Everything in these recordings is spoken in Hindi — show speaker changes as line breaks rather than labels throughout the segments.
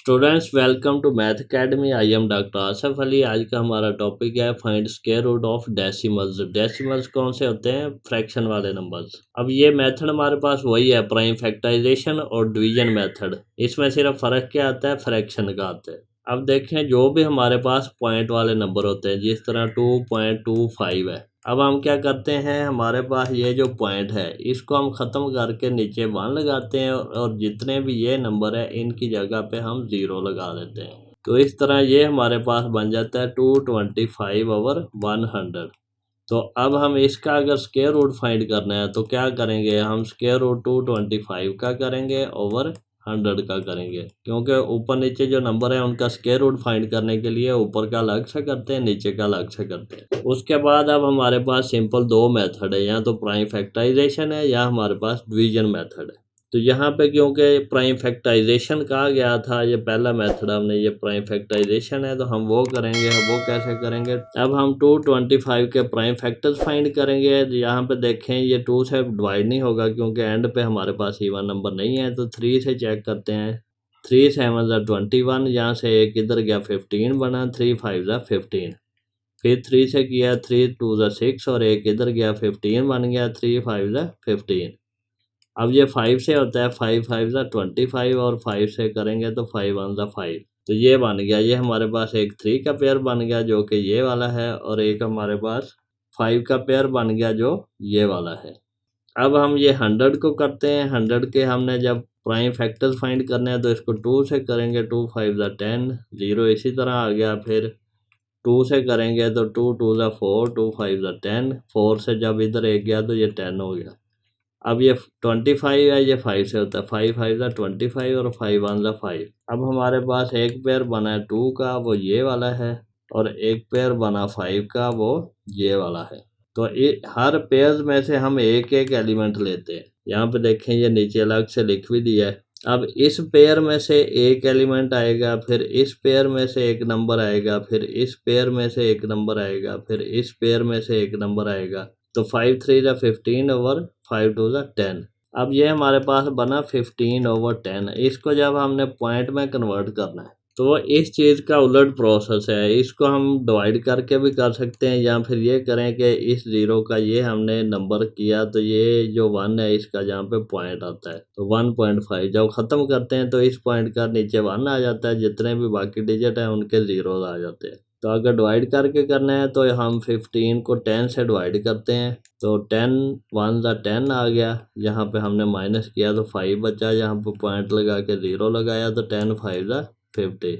Students welcome to math academy. I am doctor Asaf Ali. आज का हमारा टॉपिक है find square root of decimals. Decimals कौन से होते हैं? फ्रैक्शन वाले नंबर्स। अब ये मेथड हमारे पास वही है, प्राइम फैक्टराइजेशन और डिवीजन मेथड। इसमें सिर्फ फ़र्क क्या आता है? फ्रैक्शन का आता है। अब देखें, जो भी हमारे पास पॉइंट वाले नंबर होते हैं, जिस तरह 2.25 है, अब हम क्या करते हैं, हमारे पास ये जो पॉइंट है इसको हम ख़त्म करके नीचे 1 लगाते हैं और जितने भी ये नंबर है इनकी जगह पे हम 0 लगा देते हैं। तो इस तरह ये हमारे पास बन जाता है 225/100। तो अब हम इसका अगर स्क्वायर रूट फाइंड करना है तो क्या करेंगे, हम स्क्वायर रूट 225 का करेंगे ओवर 100 का करेंगे, क्योंकि ऊपर नीचे जो नंबर है उनका स्क्वायर रूट फाइंड करने के लिए ऊपर का अलग से करते हैं, नीचे का अलग से करते हैं। उसके बाद अब हमारे पास सिंपल दो मेथड है, या तो प्राइम फैक्टराइजेशन है या हमारे पास डिवीजन मेथड है। तो यहाँ पे क्योंकि प्राइम फैक्टराइजेशन कहा गया था, ये पहला मेथड हमने, ये प्राइम फैक्टराइजेशन है, तो हम वो करेंगे। वो कैसे करेंगे? अब हम 225 के प्राइम फैक्टर्स फाइंड करेंगे। यहाँ पे देखें, ये 2 से डिवाइड नहीं होगा क्योंकि एंड पे हमारे पास इवन नंबर नहीं है। तो 3 से चेक करते हैं। 3 7 21, यहाँ से एक इधर गया 15 बना, 3 5 15। फिर 3 से किया, 3 2 6 और एक इधर गया 15 बन गया, 3 5 15। अब ये 5 से होता है, 5 5 25 और 5 से करेंगे तो 5 1 5। तो ये बन गया, ये हमारे पास एक 3 का पेयर बन गया जो कि ये वाला है, और एक हमारे पास 5 का पेयर बन गया जो ये वाला है। अब हम ये 100 को करते हैं। 100 के हमने जब प्राइम फैक्टर्स फाइंड करने हैं तो इसको 2 से करेंगे, 2 5 10, 0 इसी तरह आ गया। फिर 2 से करेंगे तो 2 2 4, 2 5 10, 4 से जब इधर एक गया तो ये 10 हो गया। अब ये 25 है, ये 5 से होता है, 5 5 25 और 5 1 5। अब हमारे पास एक पेयर बना है 2 का, वो ये वाला है, और एक पेयर बना 5 का, वो ये वाला है। तो हर पेयर में से हम एक एक एलिमेंट लेते हैं। यहाँ पे देखें, ये नीचे अलग से लिख भी दिया है। अब इस पेयर में से एक एलिमेंट आएगा, फिर इस पेयर में से एक नंबर आएगा, फिर इस पेयर में से एक नंबर आएगा, फिर इस पेयर में से एक नंबर आएगा। तो 5 3 15 ओवर 5 2 10। अब ये हमारे पास बना 15/10। इसको जब हमने पॉइंट में कन्वर्ट करना है तो इस चीज़ का उलट प्रोसेस है। इसको हम डिवाइड करके भी कर सकते हैं, या फिर ये करें कि इस 0 का ये हमने नंबर किया तो ये जो 1 है इसका जहाँ पे पॉइंट आता है तो 1.5 जब ख़त्म करते हैं तो इस पॉइंट का नीचे 1 आ जाता है, जितने भी बाकी डिजिट हैं उनके 0 आ जाते हैं। तो अगर डिवाइड करके करना है तो हम 15 को 10 से डिवाइड करते हैं, तो 10 1 10 आ गया। यहाँ पे हमने माइनस किया तो 5 बचा, यहाँ पे पॉइंट लगा के 0 लगाया तो 10 5 50।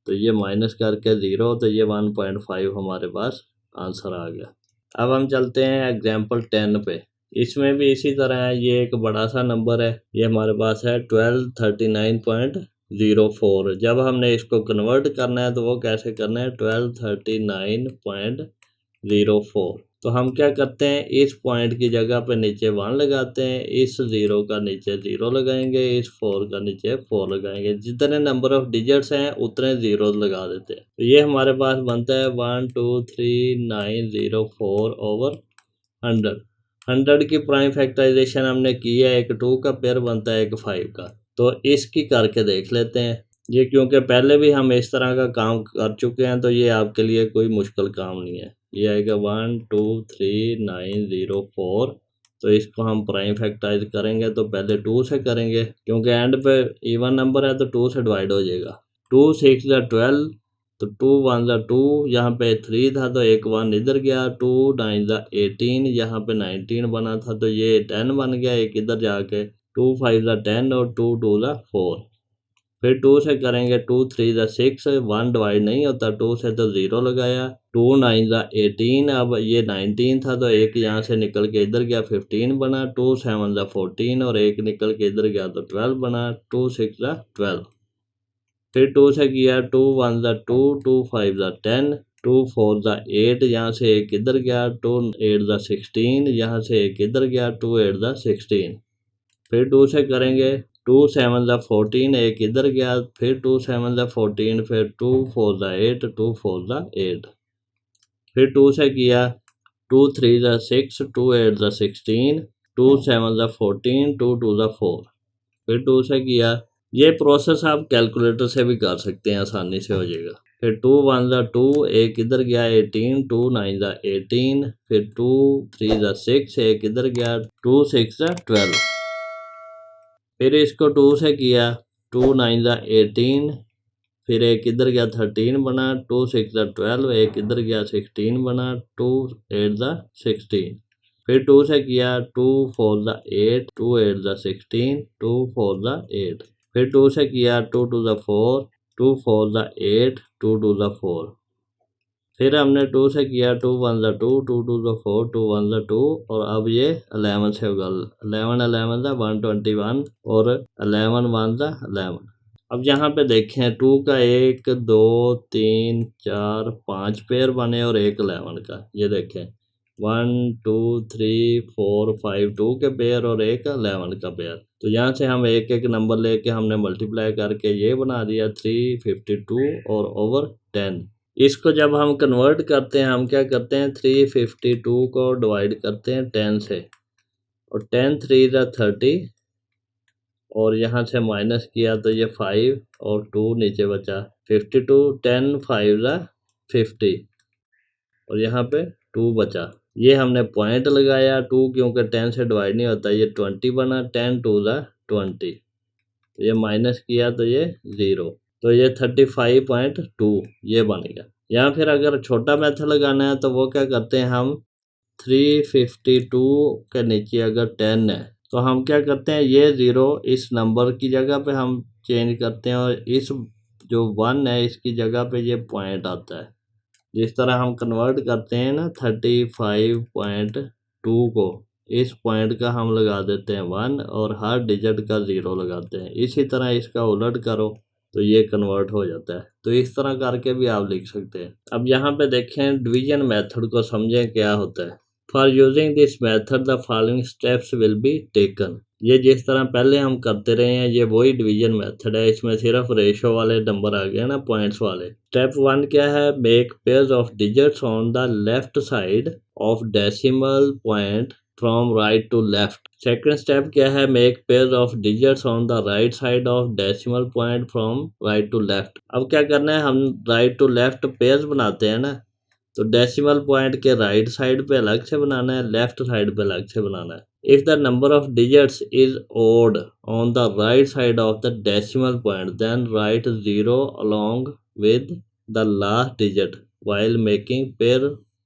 तो ये माइनस करके 0, तो ये 1.5 हमारे पास आंसर आ गया। अब हम चलते हैं एग्जाम्पल 10 पे। इसमें भी इसी तरह है, ये एक बड़ा सा नंबर है, ये हमारे पास है 1239.04। जब हमने इसको कन्वर्ट करना है तो वो कैसे करना है, 1239.04। तो हम क्या करते हैं, इस पॉइंट की जगह पे नीचे 1 लगाते हैं, इस 0 का नीचे 0 लगाएंगे, इस 4 का नीचे 4 लगाएंगे, जितने नंबर ऑफ डिजिट्स हैं उतने 0 लगा देते हैं। तो ये हमारे पास बनता है 123,904/100। 100 की प्राइम फैक्टराइजेशन हमने की है, एक 2 का पेयर बनता है, एक 5 का। तो इसकी करके देख लेते हैं। ये क्योंकि पहले भी हम इस तरह का काम कर चुके हैं तो ये आपके लिए कोई मुश्किल काम नहीं है। ये आएगा 123,904। तो इसको हम प्राइम फैक्टराइज करेंगे तो पहले 2 से करेंगे, क्योंकि एंड पे इवन नंबर है तो 2 से डिवाइड हो जाएगा। 2 6 12, तो 2 1 2, यहाँ पे 3 था तो एक 1 इधर गया, 2 9 18, यहाँ पे 19 बना था तो ये 10 बन गया एक इधर जाके, 2 5 10 और 2 2 4। फिर 2 से करेंगे, 2 3 6, 1 डिवाइड नहीं होता, 2 से तो 0 लगाया, 2 9 18। अब ये 19 था तो एक यहाँ से निकल के इधर गया, 15 बना, 2 7 14 और एक निकल के इधर गया तो 12 बना, 2 6 12। फिर 2 से किया, 2 1 2, 2 5 10, 2 4 8, यहाँ से एक इधर गया, 2 8 16, यहाँ से एक इधर गया, 2 8 16। फिर 2 से करेंगे, 2 7 14, एक इधर गया, फिर 2 7 14, फिर 2 4 8, 2 4 8। फिर 2 से किया, 2 3 6, 2 8 16, 2 7 14, 2 2 4। फिर 2 से किया, ये प्रोसेस आप कैलकुलेटर से भी कर सकते हैं, आसानी से हो जाएगा। फिर 2 1 ज़ा 2, एक इधर गया 18, 2 9 ज़ा 18, फिर 2 3 ज़ा 6, एक इधर गया 2 6 ज़ा 12। फिर इसको 2 से किया, 2 9 ज़ा 18, फिर एक इधर गया 13 बना, 2 6 ज़ा 12, एक इधर गया 16 बना, 2 8 ज़ा 16। फिर 2 से किया, 2 4 ज़ा 8, 2 8 ज़ा 16, 2 4 ज़ा 8। फिर 2 से किया, 2 2 ज़ा 4, 2 4 ज़ा 8, 2 2 ज़ा 4। फिर हमने 2 से किया, 2 1 ज़ा 2, 2 2 ज़ा 4, 2 1 ज़ा 2, और अब ये 11 से होगा। 11 11 ज़ा 121 और 11 1 ज़ा 11। अब यहाँ पे देखें 2 का 1 2 3 4 5 पेयर बने और एक 11 का। ये देखें 1 2 3 4 5 2 के पेयर और एक 11 का पेयर। तो यहाँ से हम एक एक नंबर लेके हमने मल्टीप्लाई करके ये बना दिया 352 और ओवर 10। इसको जब हम कन्वर्ट करते हैं, हम क्या करते हैं 352 को डिवाइड करते हैं 10 से, और 10 3 ज़ा 30, और यहाँ से माइनस किया तो ये 5 और 2 नीचे बचा 52, 10 5 ज़ा 50, और यहाँ पे 2 बचा। ये हमने पॉइंट लगाया 2, क्योंकि 10 से डिवाइड नहीं होता, ये 20 बना, 10 2 ज़ा 20, तो ये माइनस किया तो ये 0, तो ये 35.2 ये बन गया। या फिर अगर छोटा मेथड लगाना है तो वो क्या करते हैं, हम 352 के नीचे अगर 10 है तो हम क्या करते हैं, ये 0 इस नंबर की जगह पे हम चेंज करते हैं, और इस जो 1 है इसकी जगह पे ये पॉइंट आता है। जिस तरह हम कन्वर्ट करते हैं ना 35.2 को, इस पॉइंट का हम लगा देते हैं 1 और हर डिजिट का 0 लगाते हैं। इसी तरह इसका उलट करो तो ये कन्वर्ट हो जाता है। तो इस तरह करके भी आप लिख सकते हैं। अब यहाँ पे देखें डिवीजन मेथड को समझें क्या होता है। For using this method the following steps will be taken. ये जिस तरह पहले हम करते रहे हैं ये वही डिवीजन मेथड है, इसमें सिर्फ रेशो वाले नंबर आ गए ना, पॉइंट्स वाले। स्टेप 1 क्या है, make pairs of digits on the left side of decimal point from right to left. Second step क्या है, make pairs of digits on the right side of decimal point from right to left. अब क्या करना है, हम राइट टू लेफ्ट पेयर्स बनाते हैं ना, तो डेसिमल पॉइंट के राइट साइड पे अलग से बनाना है, लेफ्ट साइड पे अलग से बनाना है। If the number of digits is odd on the right side of the decimal point then write 0 along with the last digit while making pair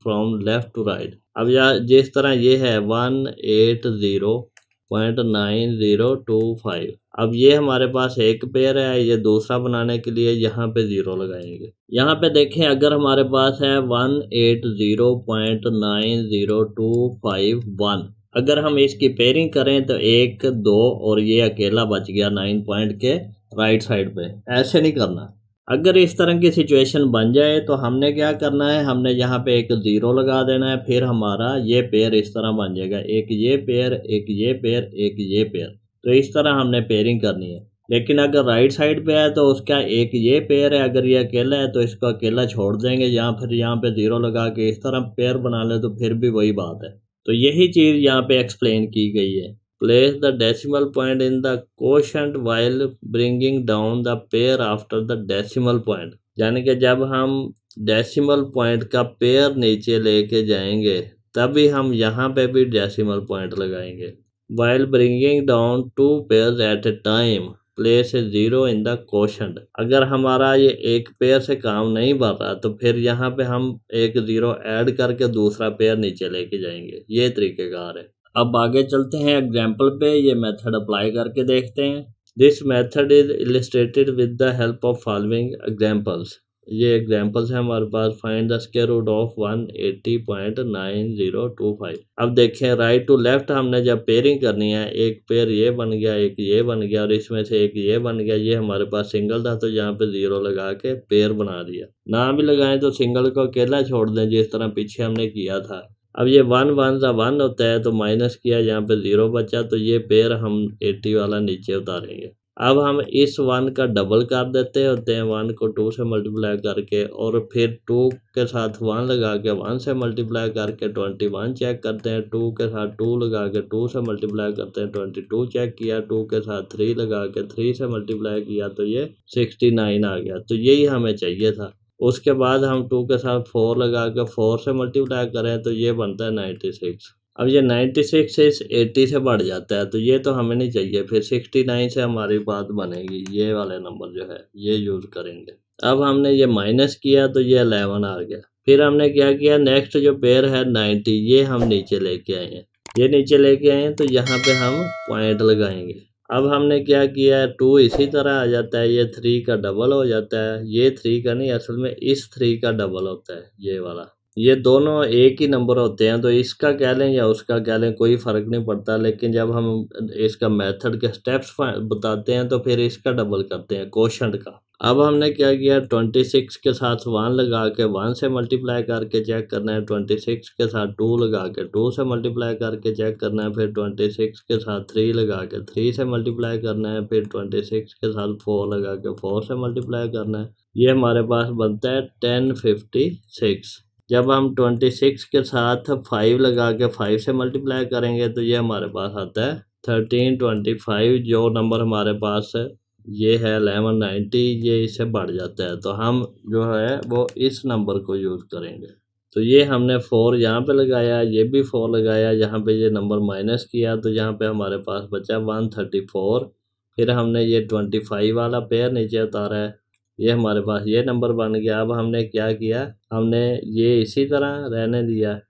from left to right। अब यहाँ जिस तरह ये है 180.9025, अब ये हमारे पास एक पेयर है, ये दूसरा बनाने के लिए यहाँ पे 0 लगाएंगे। यहाँ पे देखें अगर हमारे पास है 180.90251, अगर हम इसकी पेयरिंग करें तो 1 2 और ये अकेला बच गया 9 पॉइंट के राइट साइड पे। ऐसे नहीं करना। अगर इस तरह की सिचुएशन बन जाए तो हमने क्या करना है, हमने यहाँ पे एक 0 लगा देना है, फिर हमारा ये पेयर इस तरह बन जाएगा, एक ये पेयर, एक ये पेयर, एक ये पेयर। तो इस तरह हमने पेयरिंग करनी है। लेकिन अगर राइट साइड पे है तो उसका एक ये पेयर है, अगर ये अकेला है तो इसको अकेला छोड़ देंगे, या फिर यहाँ पे 0 लगा के इस तरह पेयर बना ले तो फिर भी वही बात है। तो यही चीज़ यहाँ पे एक्सप्लेन की गई है। Place the decimal point in the quotient while bringing down the pair after the decimal point। यानी कि जब हम डेसिमल पॉइंट का पेयर नीचे लेके जाएंगे तभी हम यहाँ पे भी डेसिमल पॉइंट लगाएंगे। While bringing down 2 pairs at a time, place a 0 in the quotient। अगर हमारा ये एक पेयर से काम नहीं बढ़ रहा तो फिर यहाँ पे हम एक 0 ऐड करके दूसरा पेयर नीचे लेके जाएंगे। ये तरीक़ेकार है। अब आगे चलते हैं एग्जाम्पल पे, ये मेथड अप्लाई करके देखते हैं। This method is illustrated with the help of following examples. ये एग्जाम्पल्स हैं हमारे पास। Find the square root of 180.9025। अब देखें राइट टू लेफ्ट हमने जब पेयरिंग करनी है, एक पेयर ये बन गया, एक ये बन गया और इसमें से एक ये बन गया। ये हमारे पास सिंगल था तो यहाँ पे 0 लगा के पेयर बना दिया। ना भी लगाएं तो सिंगल को अकेला छोड़ दें जिस तरह पीछे हमने किया था। अब ये 1 1 सा 1 होता है तो माइनस किया, यहाँ पे 0 बचा, तो ये पेयर हम 80 वाला नीचे उतारेंगे। अब हम इस 1 का डबल कर देते होते हैं, 1 को 2 से मल्टीप्लाई करके, और फिर 2 के साथ 1 लगा के 1 से मल्टीप्लाई करके 21 चेक करते हैं, 2 के साथ 2 लगा के 2 से मल्टीप्लाई करते हैं, 22 चेक किया, 2 के साथ 3 लगा के 3 से मल्टीप्लाई किया तो ये 69 आ गया। तो यही हमें चाहिए था। उसके बाद हम 2 के साथ 4 लगा के 4 से मल्टीप्लाई करें तो ये बनता है 96। अब ये 96 से इस 80 से बढ़ जाता है, तो ये तो हमें नहीं चाहिए। फिर 69 से हमारी बात बनेगी, ये वाले नंबर जो है ये यूज़ करेंगे। अब हमने ये माइनस किया तो ये 11 आ गया। फिर हमने क्या किया, नेक्स्ट जो पेयर है 90, ये हम नीचे लेके आए हैं। ये नीचे लेके आए हैं तो यहाँ पे हम पॉइंट लगाएंगे। अब हमने क्या किया है, 2 इसी तरह आ जाता है, ये 3 का डबल हो जाता है। ये 3 का नहीं, असल में इस 3 का डबल होता है, ये वाला। ये दोनों एक ही नंबर होते हैं, तो इसका कह लें या उसका कह लें कोई फ़र्क नहीं पड़ता। लेकिन जब हम इसका मेथड के स्टेप्स बताते हैं तो फिर इसका डबल करते हैं, कोशेंट का। अब हमने क्या किया, 26 के साथ 1 लगा के 1 से मल्टीप्लाई करके चेक करना है, 26 के साथ 2 लगा के 2 से मल्टीप्लाई करके चेक करना है, फिर 26 के साथ 3 लगा के 3 से मल्टीप्लाई करना है, फिर 26 के साथ 4 लगा के 4 से मल्टीप्लाई करना है। ये हमारे पास बनता है 1056। जब हम 26 के साथ 5 लगा के 5 से मल्टीप्लाई करेंगे तो ये हमारे पास आता है 1325। जो नंबर हमारे पास है ये है 1190, ये इससे बढ़ जाता है, तो हम जो है वो इस नंबर को यूज़ करेंगे। तो ये हमने 4 यहाँ पे लगाया, ये भी 4 लगाया, यहाँ पे ये नंबर माइनस किया तो यहाँ पे हमारे पास बचा 134। फिर हमने ये 25 वाला पेयर नीचे उतारा है, ये हमारे पास ये नंबर बन गया। अब हमने क्या किया, हमने ये इसी तरह रहने दिया,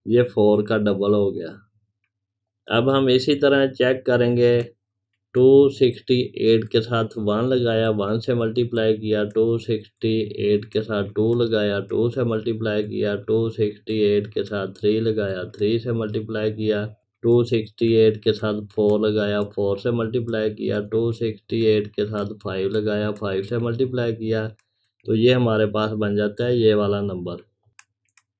ये 4 का डबल हो गया। अब हम इसी तरह चेक करेंगे, 268 के साथ 1 लगाया, 1 से मल्टीप्लाई किया, 268 के साथ 2 लगाया, 2 से मल्टीप्लाई किया, 268 के साथ 3 लगाया, 3 से मल्टीप्लाई किया, 268 के साथ 4 लगाया, 4 से मल्टीप्लाई किया, 268 के साथ 5 लगाया, 5 से मल्टीप्लाई किया, तो ये हमारे पास बन जाता है ये वाला नंबर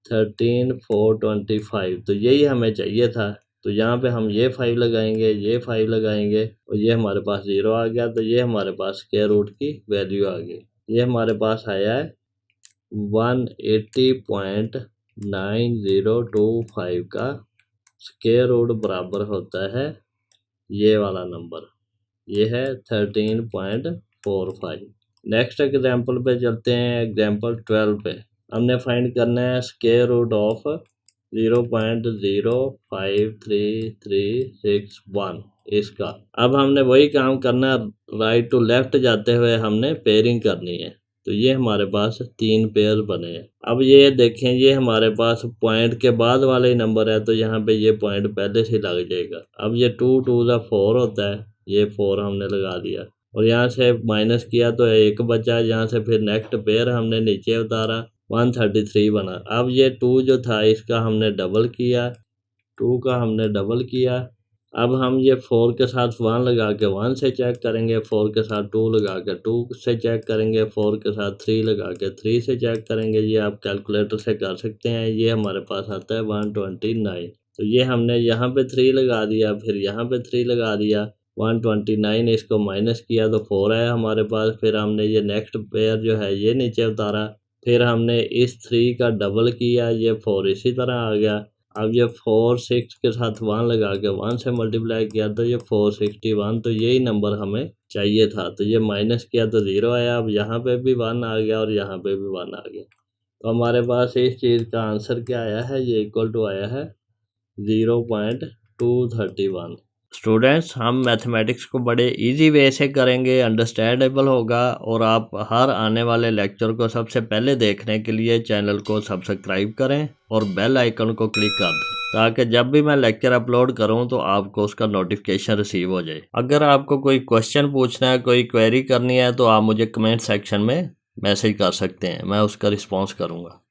13425। तो यही हमें चाहिए था। तो यहाँ पे हम ये 5 लगाएंगे, ये 5 लगाएंगे, और ये हमारे पास 0 आ गया। तो ये हमारे पास स्क्वायर रूट की वैल्यू आ गई। ये हमारे पास आया है 180.9025 का स्क्वायर रूट बराबर होता है ये वाला नंबर, ये है 13.45। नेक्स्ट एग्जाम्पल पे चलते हैं, एग्जाम्पल 12 पे। हमने फाइंड करना है स्क्वायर रूट ऑफ 0.05336 इसका। अब हमने वही काम करना है, राइट टू लेफ्ट जाते हुए हमने पेयरिंग करनी है। तो ये हमारे पास 3 पेयर बने हैं। अब ये देखें, ये हमारे पास पॉइंट के बाद वाले ही नंबर है, तो यहाँ पे ये पॉइंट पहले से लग जाएगा। अब ये 2 2 4 होता है, ये 4 हमने लगा दिया, और यहाँ से माइनस किया तो 1 बचा। यहाँ से फिर नेक्स्ट पेयर हमने नीचे उतारा, 133 बना। अब ये 2 जो था इसका हमने डबल किया, 2 का हमने डबल किया। अब हम ये 4 के साथ 1 लगा के 1 से चेक करेंगे, 4 के साथ 2 लगा के 2 से चेक करेंगे, 4 के साथ 3 लगा के 3 से चेक करेंगे। ये आप कैलकुलेटर से कर सकते हैं। ये हमारे पास आता है 129। तो ये हमने यहाँ पे 3 लगा दिया, फिर यहाँ पे 3 लगा दिया, 129, इसको माइनस किया तो 4 है हमारे पास। फिर हमने ये नेक्स्ट पेयर जो है ये नीचे उतारा, फिर हमने इस 3 का डबल किया, ये 4 इसी तरह आ गया। अब ये 4 6 के साथ 1 लगा के 1 से मल्टीप्लाई किया तो ये 461। तो यही नंबर हमें चाहिए था। तो ये माइनस किया तो 0 आया। अब यहाँ पे भी 1 आ गया और यहाँ पे भी 1 आ गया। तो हमारे पास इस चीज़ का आंसर क्या आया है, ये इक्वल टू आया है 0.231। स्टूडेंट्स, हम मैथमेटिक्स को बड़े इजी वे से करेंगे, अंडरस्टैंडेबल होगा, और आप हर आने वाले लेक्चर को सबसे पहले देखने के लिए चैनल को सब्सक्राइब करें और बेल आइकन को क्लिक कर दें, ताकि जब भी मैं लेक्चर अपलोड करूं तो आपको उसका नोटिफिकेशन रिसीव हो जाए। अगर आपको कोई क्वेश्चन पूछना है, कोई क्वेरी करनी है, तो आप मुझे कमेंट सेक्शन में मैसेज कर सकते हैं, मैं उसका रिस्पॉन्स करूँगा।